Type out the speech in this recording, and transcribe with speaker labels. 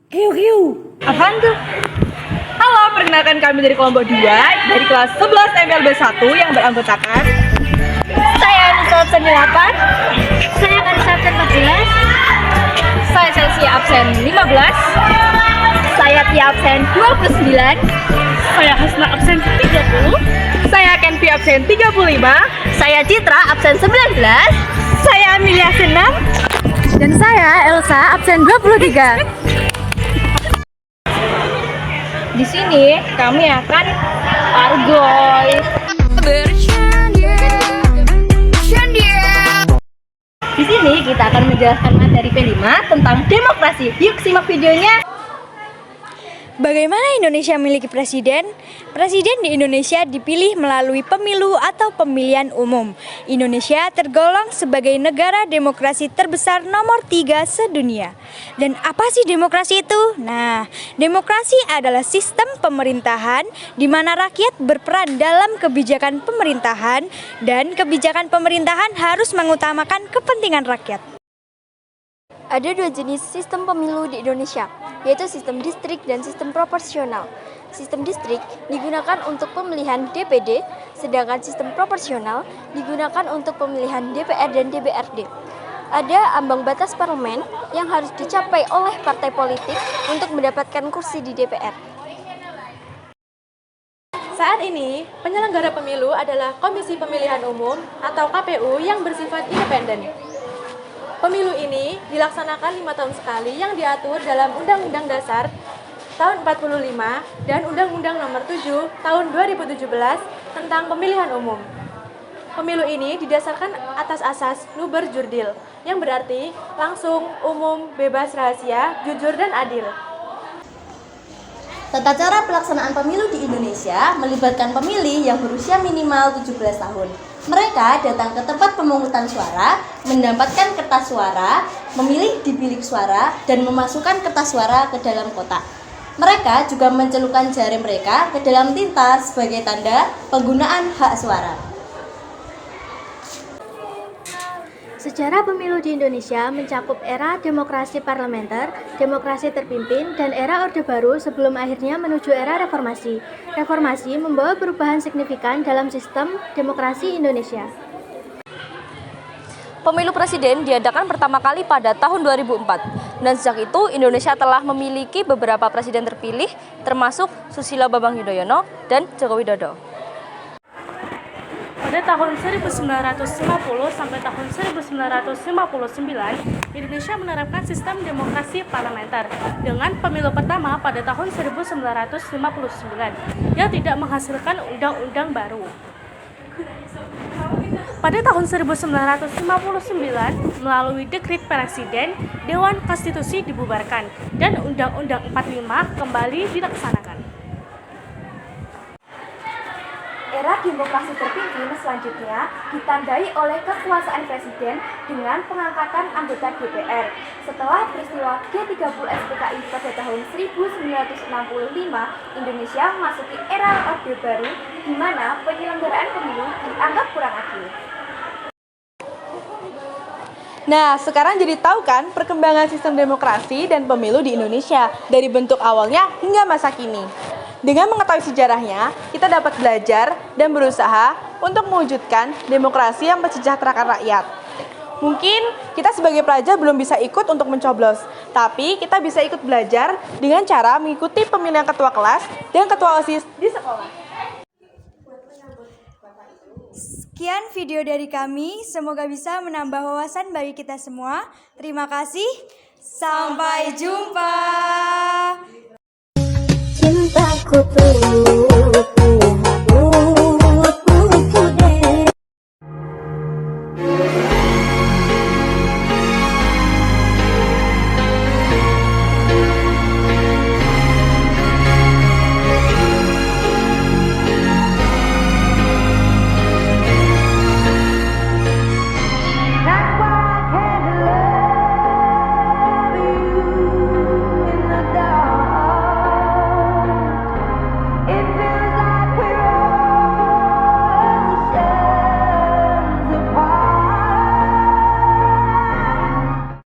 Speaker 1: Hiu. Apaan tuh? Halo, perkenalkan kami dari kelompok 2 dari kelas 11 MLB 1 yang beranggotakan
Speaker 2: Saya Anissa absen 8. Saya Anissa absen 14.
Speaker 1: saya Chelsea absen 15,
Speaker 2: Saya Tia absen 29.
Speaker 1: saya Hasna absen 30, saya Kenvi absen 35,
Speaker 2: Saya Citra absen 19.
Speaker 1: saya Amelia absen 6,
Speaker 2: Dan saya Elsa absen 23.
Speaker 1: Di sini kami akan argoy. Di sini kita akan menjelaskan materi P5 tentang demokrasi. Yuk simak videonya.
Speaker 3: Bagaimana Indonesia memiliki presiden? Presiden di Indonesia dipilih melalui pemilu atau pemilihan umum. Indonesia tergolong sebagai negara demokrasi terbesar nomor 3 sedunia. Dan apa sih demokrasi itu? Nah, demokrasi adalah sistem pemerintahan di mana rakyat berperan dalam kebijakan pemerintahan dan kebijakan pemerintahan harus mengutamakan kepentingan rakyat.
Speaker 2: Ada dua jenis sistem pemilu di Indonesia, yaitu sistem distrik dan sistem proporsional. Sistem distrik digunakan untuk pemilihan DPD, sedangkan sistem proporsional digunakan untuk pemilihan DPR dan DPRD. Ada ambang batas parlemen yang harus dicapai oleh partai politik untuk mendapatkan kursi di DPR.
Speaker 4: Saat ini, penyelenggara pemilu adalah Komisi Pemilihan Umum atau KPU yang bersifat independen. Pemilu ini dilaksanakan 5 tahun sekali yang diatur dalam Undang-Undang Dasar tahun 45 dan Undang-Undang Nomor 7 tahun 2017 tentang pemilihan umum. Pemilu ini didasarkan atas asas nuber jurdil, yang berarti langsung, umum, bebas rahasia, jujur, dan adil.
Speaker 5: Tata cara pelaksanaan pemilu di Indonesia melibatkan pemilih yang berusia minimal 17 tahun. Mereka datang ke tempat pemungutan suara, mendapatkan kertas suara, memilih di bilik suara, dan memasukkan kertas suara ke dalam kotak. Mereka juga mencelupkan jari mereka ke dalam tinta sebagai tanda penggunaan hak suara.
Speaker 2: Sejarah pemilu di Indonesia mencakup era demokrasi parlementer, demokrasi terpimpin, dan era Orde Baru sebelum akhirnya menuju era reformasi. Reformasi membawa perubahan signifikan dalam sistem demokrasi Indonesia.
Speaker 6: Pemilu presiden diadakan pertama kali pada tahun 2004, dan sejak itu Indonesia telah memiliki beberapa presiden terpilih, termasuk Susilo Bambang Yudhoyono dan Joko Widodo.
Speaker 4: Pada tahun 1950 sampai tahun 1959, Indonesia menerapkan sistem demokrasi parlementer dengan pemilu pertama pada tahun 1959 yang tidak menghasilkan undang-undang baru. Pada tahun 1959, melalui dekret Presiden, Dewan Konstitusi dibubarkan dan Undang-Undang 45 kembali dilaksanakan.
Speaker 2: Era demokrasi terpimpin selanjutnya ditandai oleh kekuasaan presiden dengan pengangkatan anggota DPR. Setelah peristiwa G30 SPKI pada tahun 1965, Indonesia memasuki era Orde Baru di mana penyelenggaraan pemilu dianggap kurang adil.
Speaker 1: Nah, sekarang jadi tahu kan perkembangan sistem demokrasi dan pemilu di Indonesia dari bentuk awalnya hingga masa kini. Dengan mengetahui sejarahnya, kita dapat belajar dan berusaha untuk mewujudkan demokrasi yang mensejahterakan rakyat. Mungkin kita sebagai pelajar belum bisa ikut untuk mencoblos, tapi kita bisa ikut belajar dengan cara mengikuti pemilihan ketua kelas dan ketua OSIS di sekolah.
Speaker 3: Sekian video dari kami, semoga bisa menambah wawasan bagi kita semua. Terima kasih, sampai jumpa.
Speaker 2: Cintaku penuh